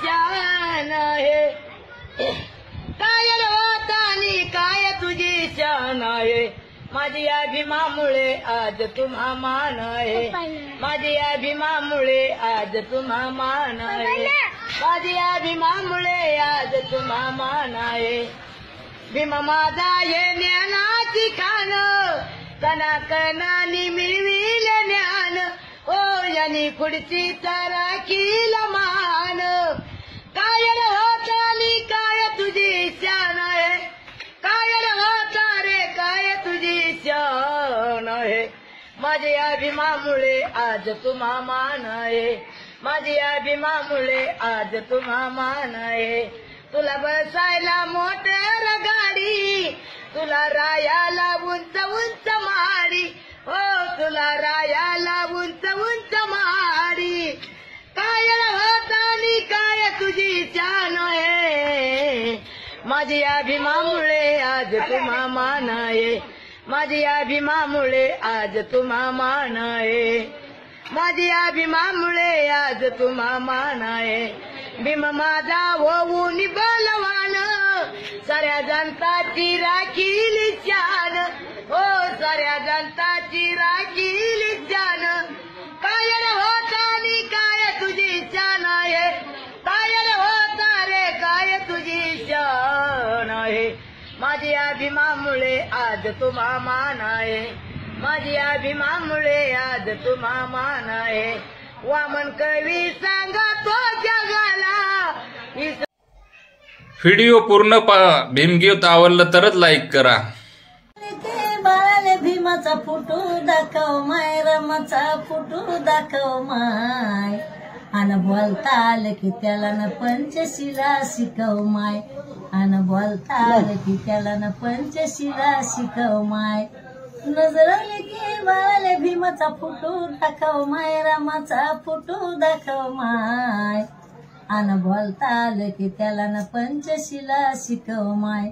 शान आहे काय होतानी काय तुझी शान आहे माझी या भीमामुळे आज तुम्हा मान आहे माझी या भीमामुळे आज तुम्हा मान आहे माझी या भीमामुळे आज तुम्हा मान आहे भीमा माझा ये ज्ञानाची खान कणा कणानी मिळविले ज्ञान ओ यांनी पुढची राखील मान काय होतानी काय तुझी शान आहे काय होता रे काय तुझी शान आहे माझी या भीमामुळे आज तुम्हा मान आहे माझी या भीमामुळे आज तुम्हा मान आहे तुला बसायला मोटर गाडी तुला रायाला उंच उंच माडी हो तुला रायाला उंच उंच माडी काय होतानी काय तुझी शान आहे माझी या भीमामुळे आज तुम्हा मान आहे माझी या भीमामुळे आज तुम्हा मान आहे माझी या भीमामुळे आज तुम्हा मान आहे भीम माझा होऊन बलवान साऱ्या जनताची राखील शान हो साऱ्या जनताची राखील शान काय होतानी काय तुझी शान आहे काय होता रे काय तुझी शान आहे माझी या भीमामुळे आज तुम्हा मान आहे माझी या भीमामुळे आज तुम्हा मान आहे वामन कवी सांगतो जगाला व्हिडिओ पूर्ण पहा भीमगीत आवडलं तरच लाईक करा बाळाले भीमाचा फोटो दाखव माय रमाचा फोटो दाखव माय अन बोलता आलं की त्याला न पंचशिला शिकव माय अन बोलता आलं की त्याला न पंचशिला शिकव माय नजर आली की बाळाले भीमाचा फोटो दाखव माय रामाचा फोटो दाखव माय अन बोलता आलं की त्याला न पंचशिला शिकव माय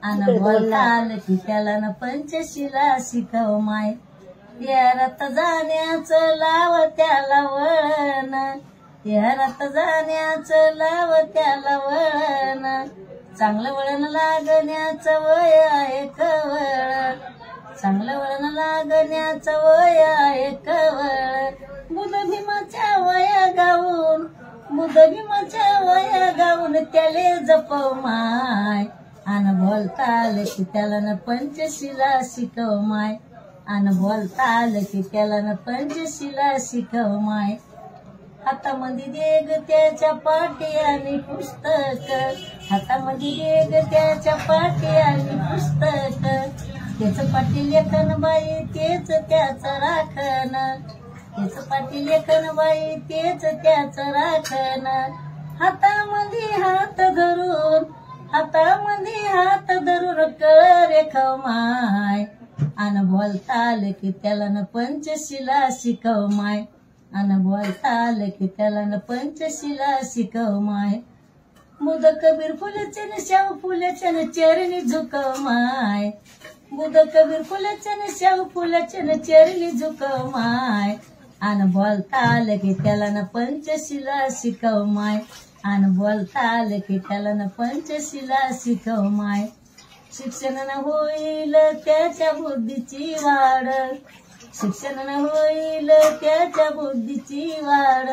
अन बोलता आलं की त्याला न पंचशिला शिकव माय यारात जाण्याचं लाव त्याला वळण यारात जाण्याचं लाव त्याला वळण चांगलं वळण लागण्याचं वय आहे कवळ चांगलं वळण लागण्याचं वय आहे कवळ बुध भीमाच्या वया गाऊन बुध भीमाच्या वया गाऊन त्याले जपव माय अन बोलता आलं की त्याला न पंचशिला शिकव माय अन बोलता आलं की त्याला न पंचशिला शिकव माय हातामध्ये देग त्याच्या पाठी आणि पुस्तक हातामध्ये देग त्याच्या पाठी आणि पुस्तक त्याच पाठी लेखन बाई तेच त्याच राखण त्याच पाठी लेखन बाई तेच त्याच राखण हातामध्ये हात धरून कळ रेखव माय अन बोलता आलं की त्याला न पंचशिला शिकव माय अन बोलता आलं की त्याला न पंचशिला शिकव माय बुध कबीर फुलेचे न शाहू फुलेचे न चरणी झुकव माय बुध कबीर फुलेचे न शाहू फुलेचे न चरणी झुकव माय अन बोलता आलं की त्याला न पंचशिला शिकव माय अन बोलता आलं की त्याला न पंचशिला शिकव माय शिक्षण न होईल त्याच्या बुद्धीची वाढ शिक्षण न होईल त्याच्या बुद्धीची वाढ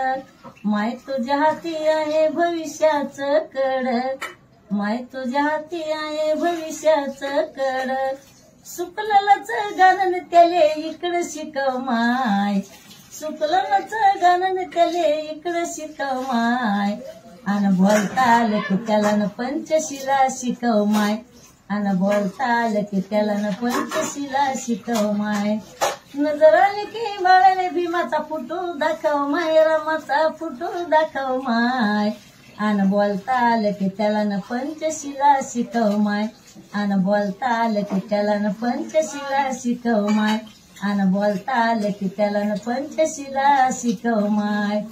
माय तुझ्या हाती आहे भविष्याचं कड माय तुझ्या हाती आहे भविष्याचं कड सुकलाचं गाणं त्याले इकडं शिकव माय सुकलाचं गाणं त्याले इकडं शिकव माय अन बोलता आलं की त्याला न पंचशिला शिकव माय अन बोलता आलं की त्याला न पंचशिला शिकव माय नजर आली की बाळाले भीमाचा फोटो दाखव माय रामाचा फोटो दाखव माय अन बोलता आलं की त्याला न पंचशिला शिकव माय अन बोलता आलं की त्याला न पंचशिला शिकव माय अन बोलता आलं की त्याला न पंचशिला शिकव माय